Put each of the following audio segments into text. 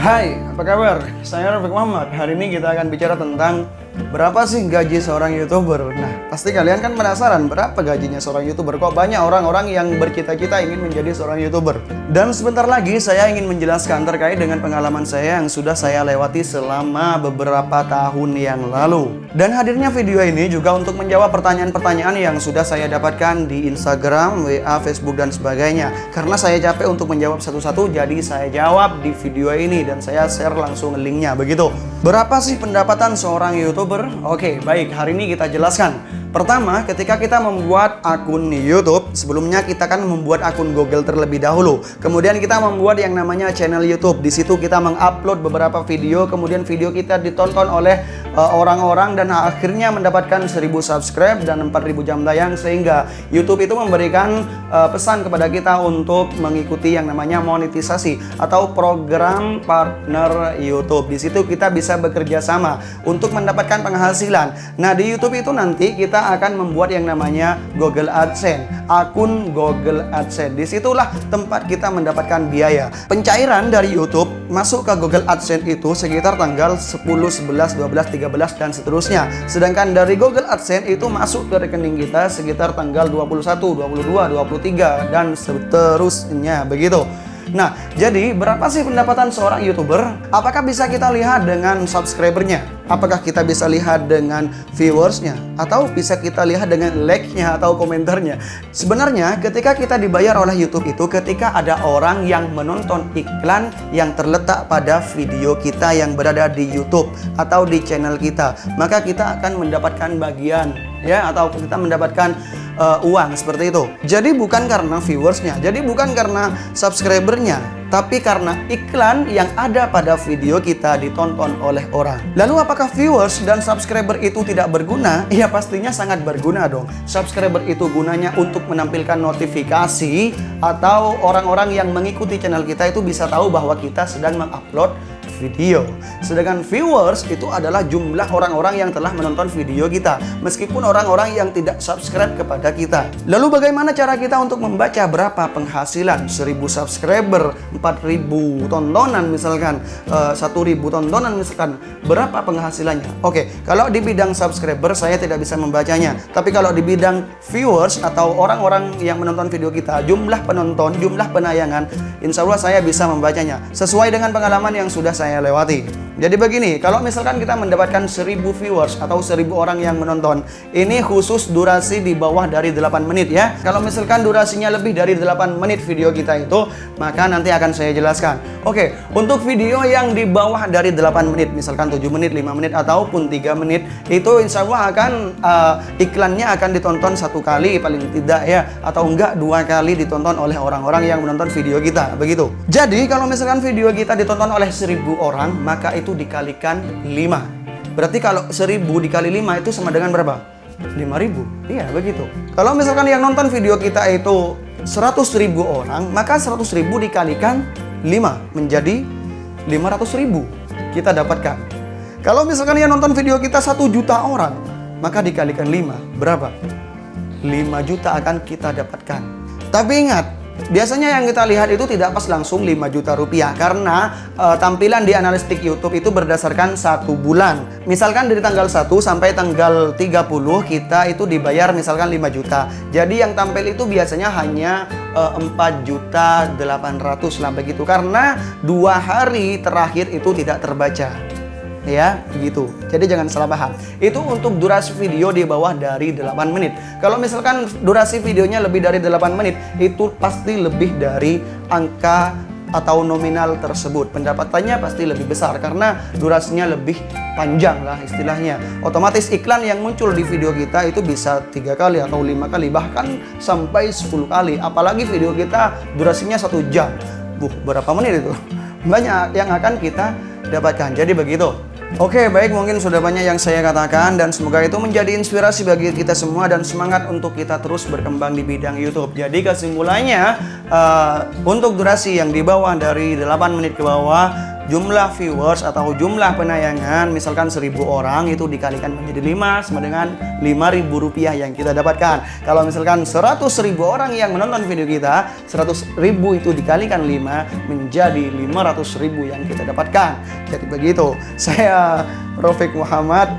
Hai, apa kabar? Saya Rafiq Muhammad. Hari ini kita akan bicara tentang berapa sih gaji seorang YouTuber. Nah, pasti kalian kan penasaran berapa gajinya seorang YouTuber. Kok banyak orang-orang yang bercita-cita ingin menjadi seorang YouTuber. Dan sebentar lagi saya ingin menjelaskan terkait dengan pengalaman saya yang sudah saya lewati selama beberapa tahun yang lalu. Dan hadirnya video ini juga untuk menjawab pertanyaan-pertanyaan yang sudah saya dapatkan di Instagram, WA, Facebook, dan sebagainya. Karena saya capek untuk menjawab satu-satu, jadi saya jawab di video ini dan saya share langsung linknya, begitu. Berapa sih pendapatan seorang YouTuber? Oke, baik, hari ini kita jelaskan. Pertama, ketika kita membuat akun YouTube, sebelumnya kita kan membuat akun Google terlebih dahulu. Kemudian kita membuat yang namanya channel YouTube. Di situ kita mengupload beberapa video, kemudian video kita ditonton oleh orang-orang dan akhirnya mendapatkan 1000 subscribe dan 4000 jam tayang, sehingga YouTube itu memberikan pesan kepada kita untuk mengikuti yang namanya monetisasi atau program partner YouTube. Di situ kita bisa bekerja sama untuk mendapatkan penghasilan. Nah, di YouTube itu nanti kita akan membuat yang namanya Google AdSense, akun Google AdSense. Disitulah tempat kita mendapatkan biaya. Pencairan dari YouTube masuk ke Google AdSense itu sekitar tanggal 10, 11, 12, 13 dan seterusnya. Sedangkan dari Google AdSense itu masuk ke rekening kita sekitar tanggal 21, 22, 23 dan seterusnya, begitu. Nah, jadi berapa sih pendapatan seorang YouTuber? Apakah bisa kita lihat dengan subscribernya? Apakah kita bisa lihat dengan viewersnya? Atau bisa kita lihat dengan like-nya atau komentarnya? Sebenarnya ketika kita dibayar oleh YouTube itu ketika ada orang yang menonton iklan yang terletak pada video kita yang berada di YouTube atau di channel kita, maka kita akan mendapatkan bagian, ya, atau kita mendapatkan uang seperti itu. Jadi bukan karena viewersnya, jadi bukan karena subscribernya, tapi karena iklan yang ada pada video kita ditonton oleh orang. Lalu apakah viewers dan subscriber itu tidak berguna? Ya pastinya sangat berguna dong. Subscriber itu gunanya untuk menampilkan notifikasi atau orang-orang yang mengikuti channel kita itu bisa tahu bahwa kita sedang mengupload video. Sedangkan viewers itu adalah jumlah orang-orang yang telah menonton video kita, meskipun orang-orang yang tidak subscribe kepada kita. Lalu bagaimana cara kita untuk membaca berapa penghasilan? 1000 subscriber, 4000 tontonan misalkan, 1000 tontonan misalkan, berapa penghasilannya? Oke, kalau di bidang subscriber saya tidak bisa membacanya, tapi kalau di bidang viewers atau orang-orang yang menonton video kita, jumlah penonton, jumlah penayangan, insya Allah saya bisa membacanya sesuai dengan pengalaman yang sudah saya lewati. Jadi begini, kalau misalkan kita mendapatkan 1000 viewers atau 1000 orang yang menonton, ini khusus durasi di bawah dari 8 menit ya. Kalau misalkan durasinya lebih dari 8 menit video kita itu, maka nanti akan saya jelaskan. Oke, untuk video yang di bawah dari 8 menit, misalkan 7 menit, 5 menit, ataupun 3 menit, itu insya Allah akan iklannya akan ditonton 1 kali paling tidak ya, atau enggak 2 kali ditonton oleh orang-orang yang menonton video kita, begitu. Jadi kalau misalkan video kita ditonton oleh 1000 orang, maka itu dikalikan 5. Berarti kalau 1000 dikali 5 itu sama dengan berapa? 5000. Iya, begitu. Kalau misalkan yang nonton video kita itu 100.000 orang, maka 100.000 dikalikan 5 menjadi 500.000 kita dapatkan. Kalau misalkan yang nonton video kita 1 juta orang, maka dikalikan 5, berapa? 5 juta akan kita dapatkan. Tapi ingat, biasanya yang kita lihat itu tidak pas langsung 5 juta rupiah, karena tampilan di analistik YouTube itu berdasarkan 1 bulan. Misalkan dari tanggal 1 sampai tanggal 30 kita itu dibayar misalkan 5 juta. Jadi yang tampil itu biasanya hanya 4.800.000 lah begitu, karena 2 hari terakhir itu tidak terbaca. Ya, gitu. Jadi jangan salah paham. Itu untuk durasi video di bawah dari 8 menit. Kalau misalkan durasi videonya lebih dari 8 menit, itu pasti lebih dari angka atau nominal tersebut. Pendapatannya pasti lebih besar karena durasinya lebih panjang lah istilahnya. Otomatis iklan yang muncul di video kita itu bisa 3 kali atau 5 kali, bahkan sampai 10 kali. Apalagi video kita durasinya 1 jam. Berapa menit itu? Banyak yang akan kita dapatkan. Jadi begitu. Oke, baik, mungkin sudah banyak yang saya katakan dan semoga itu menjadi inspirasi bagi kita semua dan semangat untuk kita terus berkembang di bidang YouTube. Jadi kesimpulannya, untuk durasi yang di bawah dari 8 menit ke bawah, jumlah viewers atau jumlah penayangan misalkan 1000 orang itu dikalikan menjadi 5 sama dengan Rp5.000 yang kita dapatkan. Kalau misalkan 100.000 orang yang menonton video kita, 100.000 itu dikalikan 5 menjadi 500.000 yang kita dapatkan. Jadi begitu. Saya Rafiq Muhammad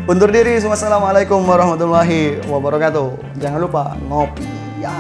undur diri. Wassalamualaikum warahmatullahi wabarakatuh. Jangan lupa ngopi ya.